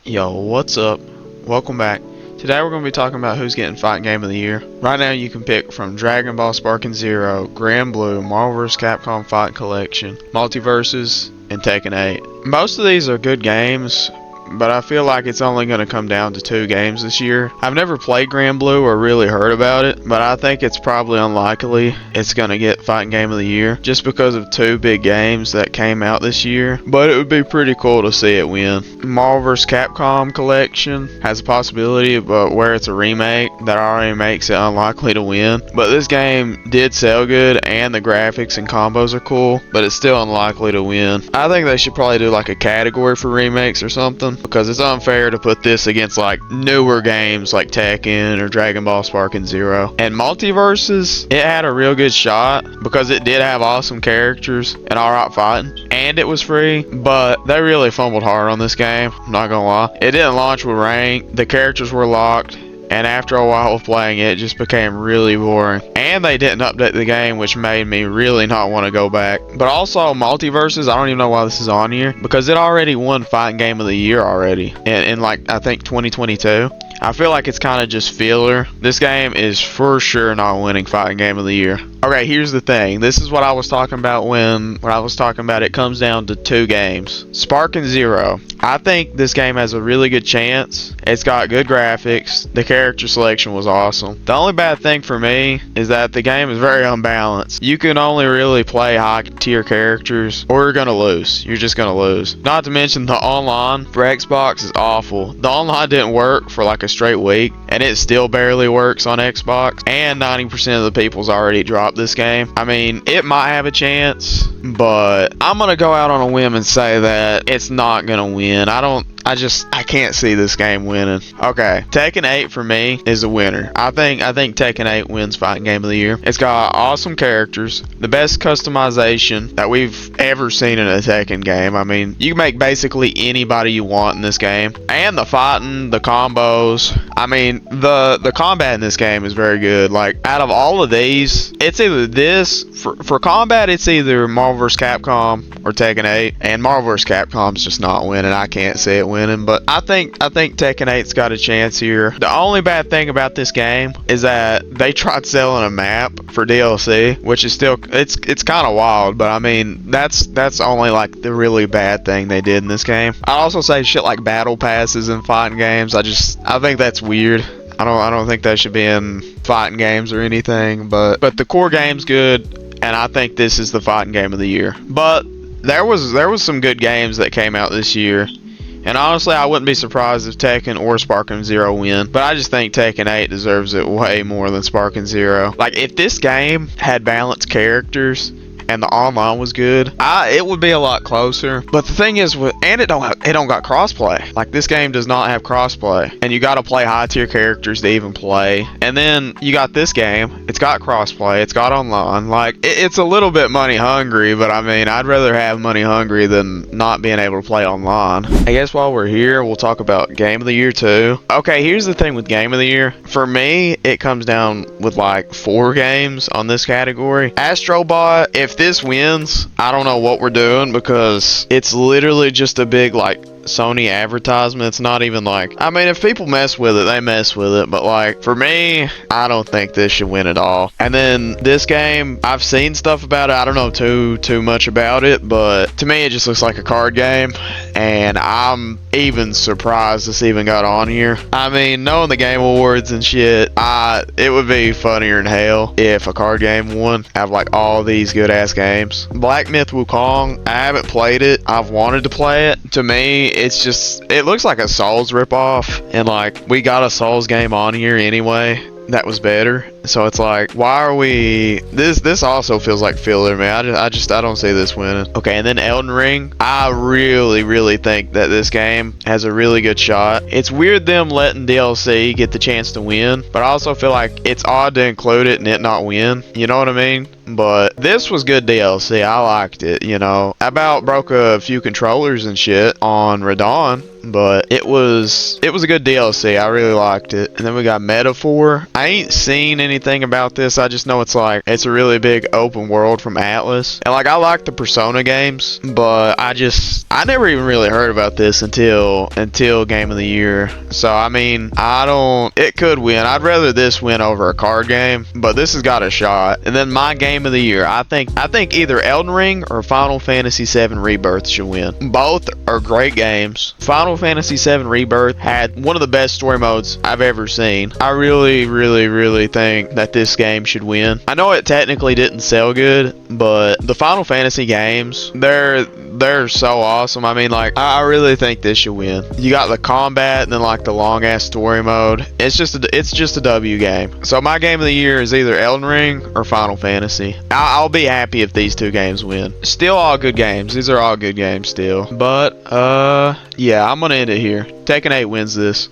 Yo, what's up? Welcome back. Today we're going to be talking about who's getting Fighting Game of the Year. Right now you can pick from Dragon Ball Sparking Zero, Grand Blue, Marvel vs. Capcom Fight Collection, Multiverses, and Tekken 8. Most of these are good games, but I feel like it's only going to come down to 2 games this year. I've never played Grand Blue or really heard about it, but I think it's probably unlikely it's going to get Fighting Game of the Year just because of 2 big games that came out this year. But it would be pretty cool to see it win. Marvel vs. Capcom Collection has a possibility, but where it's a remake, that already makes it unlikely to win. But this game did sell good and the graphics and combos are cool, but it's still unlikely to win. I think they should probably do like a category for remakes or something, because it's unfair to put this against like newer games like Tekken or Dragon Ball Sparking Zero. And Multiverses, it had a real good shot because it did have awesome characters and alright fighting, and it was free, but they really fumbled hard on this game, I'm not gonna lie. It didn't launch with rank, the characters were locked, and after a while of playing it just became really boring. And they didn't update the game, which made me really not want to go back. But also Multiverses, I don't even know why this is on here, because it already won Fighting Game of the Year already in like I think 2022. I feel like it's kind of just filler. This game is for sure not winning Fighting Game of the Year. Okay, here's the thing. This is what I was talking about when I was talking about it comes down to 2 games. Sparking Zero. I think this game has a really good chance. It's got good graphics. The character selection was awesome. The only bad thing for me is that the game is very unbalanced. You can only really play high tier characters or you're gonna lose. You're just gonna lose. Not to mention the online for Xbox is awful. The online didn't work for like a straight week and it still barely works on Xbox, and 90% of the people's already dropped this game. I mean, it might have a chance, but I'm gonna go out on a whim and say that it's not gonna win. I can't see this game winning. Okay, Tekken 8 for me is a winner. I think Tekken 8 wins Fighting Game of the Year. It's got awesome characters, the best customization that we've ever seen in a Tekken game. I mean, you can make basically anybody you want in this game, and the fighting, the combos. I mean, the combat in this game is very good. Like, out of all of these, it's either this for combat. It's either Marvel vs. Capcom or Tekken 8, and Marvel vs. Capcom's just not winning. I can't see it winning, but I think Tekken 8's got a chance here. The only bad thing about this game is that they tried selling a map for DLC, which is still it's kind of wild, but I mean that's only like the really bad thing they did in this game. I also say shit like battle passes in fighting games. I think that's weird. I don't think that should be in fighting games or anything, but the core game's good, and I think this is the Fighting Game of the Year. But there was some good games that came out this year, and honestly I wouldn't be surprised if Tekken or Sparking Zero win, but I just think Tekken 8 deserves it way more than Sparking Zero. Like, if this game had balanced characters and the online was good, it would be a lot closer. But the thing is, it don't got crossplay. Like, this game does not have crossplay, and you got to play high tier characters to even play. And then you got this game, it's got crossplay, it's got online. Like, it's a little bit money hungry, but I mean, I'd rather have money hungry than not being able to play online. I guess while we're here, we'll talk about Game of the Year too. Okay, here's the thing with Game of the Year. For me, it comes down with like 4 games on this category. Astrobot, if this wins, I don't know what we're doing, because it's literally just a big like Sony advertisement. It's not even like, I mean, if people mess with it, they mess with it, but like, for me, I don't think this should win at all. And then this game, I've seen stuff about it. I don't know too much about it, but to me it just looks like a card game, and I'm even surprised this even got on here. I mean, knowing the Game Awards and shit, it would be funnier than hell if a card game won out of like all these good ass games. Black Myth Wukong, I haven't played it. I've wanted to play it. To me, it looks like a Souls ripoff, and like, we got a Souls game on here anyway that was better, so it's like, why are we this also feels like filler, man. I don't see this winning. Okay, and then Elden Ring, I really think that this game has a really good shot. It's weird them letting DLC get the chance to win, but I also feel like it's odd to include it and it not win, you know what I mean? But this was good DLC. I liked it, you know. I about broke a few controllers and shit on Radon, but it was a good DLC. I really liked it. And then we got Metaphor. I ain't seen anything about this. I just know it's a really big open world from Atlas. And like, I like the Persona games, but I never even really heard about this until Game of the Year. So I mean, it could win. I'd rather this win over a card game, but this has got a shot. And then my Game of the Year, I think either Elden Ring or Final Fantasy VII Rebirth should win. Both are great games. Final Fantasy VII Rebirth had one of the best story modes I've ever seen. I really, really, really think that this game should win. I know it technically didn't sell good, but the Final Fantasy games, they're so awesome. I mean, like, I really think this should win. You got the combat and then like the long ass story mode. It's just a W game. So my Game of the Year is either Elden Ring or Final Fantasy. I'll be happy if these two games win. Still all good games. These are all good games still. But yeah, I'm gonna end it here. Tekken 8 wins this.